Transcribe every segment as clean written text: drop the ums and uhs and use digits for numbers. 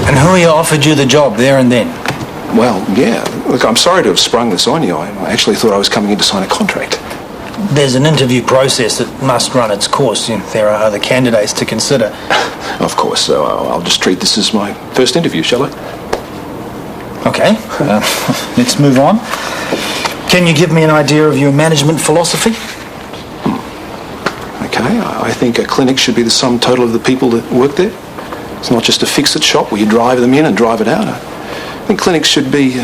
And who offered you the job there and then? Well, yeah. Look, I'm sorry to have sprung this on you. I actually thought I was coming in to sign a contract. There's an interview process that must run its course. There are other candidates to consider. Of course, so I'll just treat this as my first interview, shall I? Okay, let's move on. Can you give me an idea of your management philosophy? Okay, I think a clinic should be the sum total of the people that work there. It's not just a fix-it shop where you drive them in and drive it out. I think clinics should be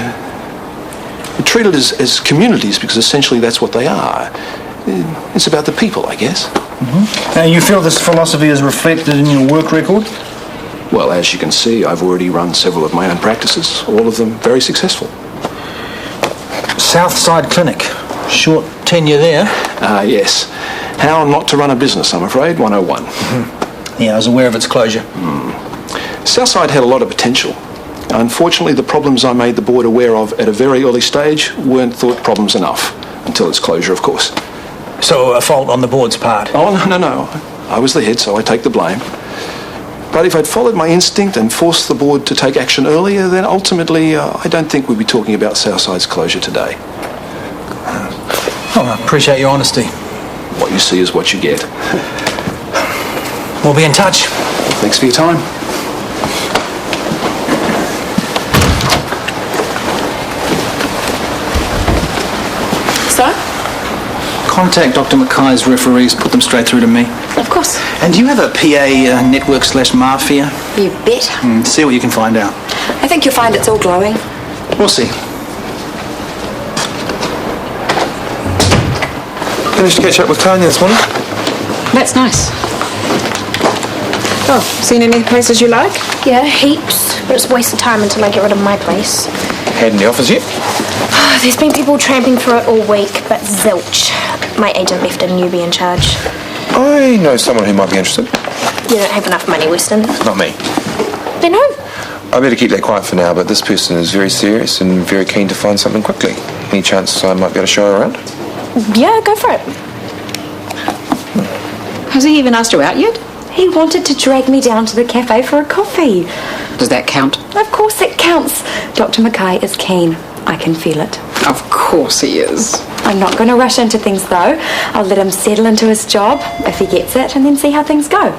treated as communities, because essentially that's what they are. It's about the people, I guess. Mm-hmm. You feel this philosophy is reflected in your work record? Well, as you can see, I've already run several of my own practices, all of them very successful. Southside Clinic. Short tenure there. Yes. How not to run a business, I'm afraid, 101. Mm-hmm. Yeah, I was aware of its closure. Southside had a lot of potential. Unfortunately, the problems I made the board aware of at a very early stage weren't thought problems enough, until its closure, of course. So a fault on the board's part? Oh, no. I was the head, so I take the blame. But if I'd followed my instinct and forced the board to take action earlier, then ultimately I don't think we'd be talking about Southside's closure today. Oh, I appreciate your honesty. What you see is what you get. We'll be in touch. Thanks for your time. So? Contact Dr. Mackay's referees, put them straight through to me. Of course. And do you have a PA network/mafia? You bet. See what you can find out. I think you'll find it's all glowing. We'll see. Finished to catch up with Tanya this morning. That's nice. Oh, seen any places you like? Yeah, heaps. But it's a waste of time until I get rid of my place. Had any offers yet? There's been people tramping through it all week, but zilch. My agent left a newbie in charge. I know someone who might be interested. You don't have enough money, Weston. Not me. Then who? I better keep that quiet for now, but this person is very serious and very keen to find something quickly. Any chance I might be able to show her around? Yeah, go for it. Has he even asked you out yet? He wanted to drag me down to the cafe for a coffee. Does that count? Of course it counts. Dr. Mackay is keen. I can feel it. Of course he is. I'm not going to rush into things, though. I'll let him settle into his job, if he gets it, and then see how things go.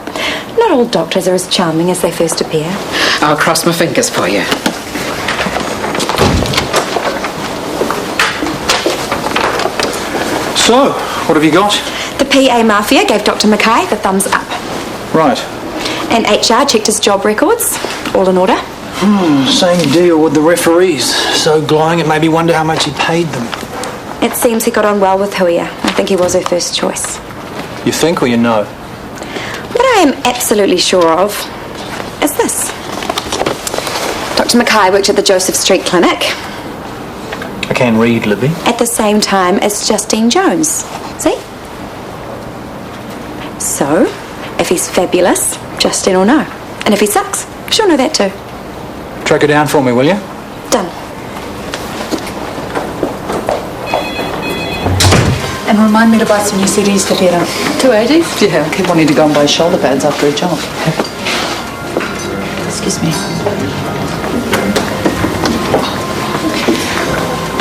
Not all doctors are as charming as they first appear. I'll cross my fingers for you. So, what have you got? The PA Mafia gave Dr. Mackay the thumbs up. Right. And HR checked his job records. All in order. Same deal with the referees. So glowing it made me wonder how much he paid them. It seems he got on well with Huia. I think he was her first choice. You think or you know? What I am absolutely sure of is this. Dr. Mackay worked at the Joseph Street Clinic I can read, Libby. at the same time as Justine Jones. See? So, if he's fabulous, Justine will know. And if he sucks, she'll know that too. Track her down for me, will you? Done. And remind me to buy some new CDs for Peter. 280s? Yeah, keep wanting to go and buy shoulder pads after a job. Excuse me.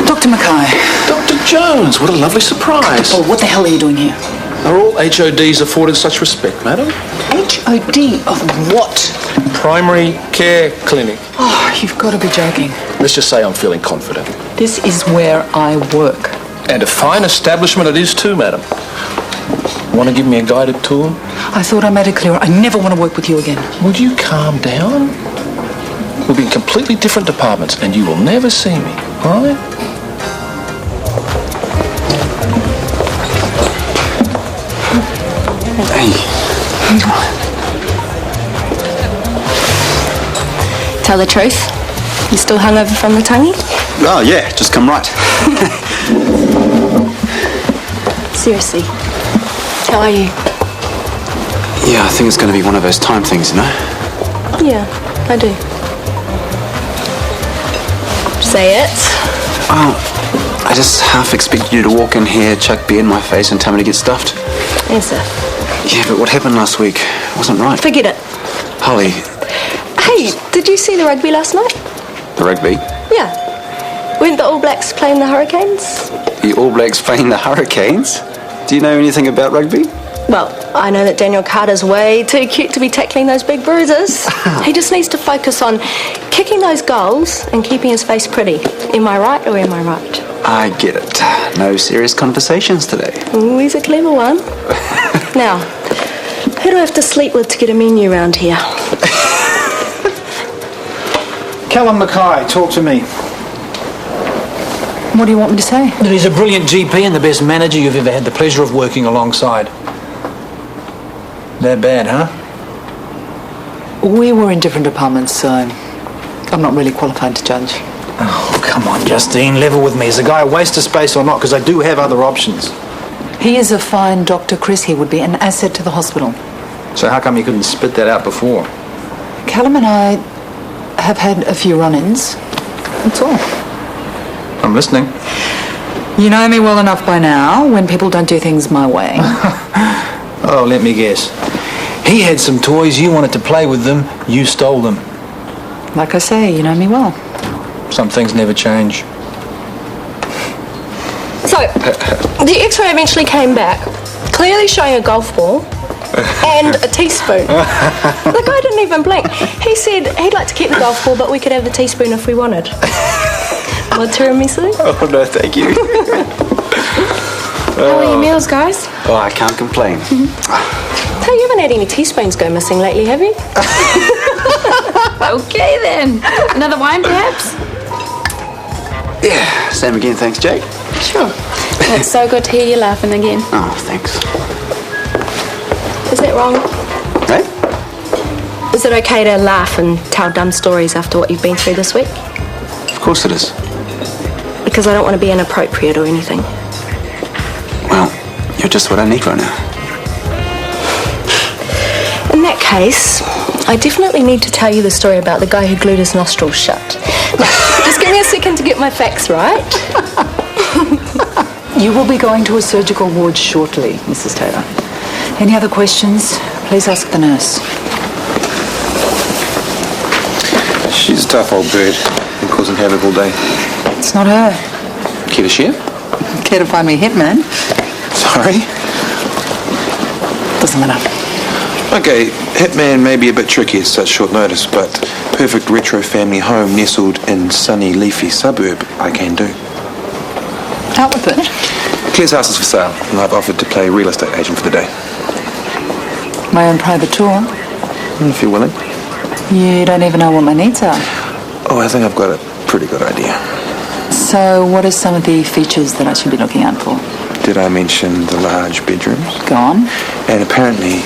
Dr. Mackay. Dr. Jones, what a lovely surprise. Oh, what the hell are you doing here? Are all HODs afforded such respect, madam? HOD of what? Primary Care Clinic. Oh, you've got to be joking. Let's just say I'm feeling confident. This is where I work. And a fine establishment it is too, madam. Want to give me a guided tour? I thought I made it clear I never want to work with you again. Will you calm down? We'll be in completely different departments and you will never see me, all right? Tell the truth. You still hungover from the tonguey? Oh, yeah, just come right. Seriously. How are you? Yeah, I think it's going to be one of those time things, you know? Yeah, I do. Say it. Oh, I just half expected you to walk in here, chuck beer in my face and tell me to get stuffed. Yes, sir. Yeah, but what happened last week wasn't right. Forget it. Holly, Hey, did you see the rugby last night? The rugby? Yeah. Weren't the All Blacks playing the Hurricanes? The All Blacks playing the Hurricanes? Do you know anything about rugby? Well, I know that Daniel Carter's way too cute to be tackling those big bruises. He just needs to focus on kicking those goals and keeping his face pretty. Am I right or am I right? I get it. No serious conversations today. Ooh, he's a clever one. Now, who do I have to sleep with to get a menu round here? Callum Mackay, talk to me. What do you want me to say? That he's a brilliant GP and the best manager you've ever had the pleasure of working alongside. That bad, huh? We were in different departments, so I'm not really qualified to judge. Oh, come on, Justine, level with me. Is the guy a waste of space or not? Because I do have other options. He is a fine doctor, Chris. He would be an asset to the hospital. So how come you couldn't spit that out before? Callum and I have had a few run-ins. That's all. I'm listening. You know me well enough by now when people don't do things my way. Oh, let me guess. He had some toys, you wanted to play with them, you stole them. Like I say, you know me well. Some things never change. So, the x-ray eventually came back, clearly showing a golf ball and a teaspoon. The guy didn't even blink. He said he'd like to keep the golf ball, but we could have the teaspoon if we wanted. Want tiramisu? Oh, no, thank you. How are your meals, guys? Oh, I can't complain. Hey, you haven't had any teaspoons go missing lately, have you? Okay then. Another wine, perhaps? Yeah, same again, thanks, Jake. Sure. It's so good to hear you laughing again. Oh, thanks. Is that wrong? Hey? Is it okay to laugh and tell dumb stories after what you've been through this week? Of course it is. Because I don't want to be inappropriate or anything. Well, you're just what I need right now. In that case, I definitely need to tell you the story about the guy who glued his nostrils shut. Now, just give me a second to get my facts right. You will be going to a surgical ward shortly, Mrs. Taylor. Any other questions? Please ask the nurse. She's a tough old bird. Been causing havoc all day. It's not her. Care to share? Care to find me a hitman? Sorry? Doesn't matter. Okay, Hitman may be a bit tricky at such short notice, but perfect retro family home nestled in sunny, leafy suburb I can do. Out with it. Claire's house is for sale, and I've offered to play real estate agent for the day. My own private tour. If you're willing. You don't even know what my needs are. Oh, I think I've got a pretty good idea. So what are some of the features that I should be looking out for? Did I mention the large bedrooms? Go on. And apparently,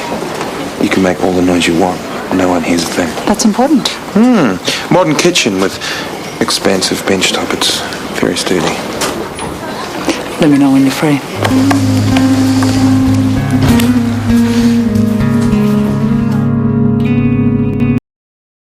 you can make all the noise you want. No one hears a thing. That's important. Modern kitchen with expansive bench top. It's very sturdy. Let me know when you're free.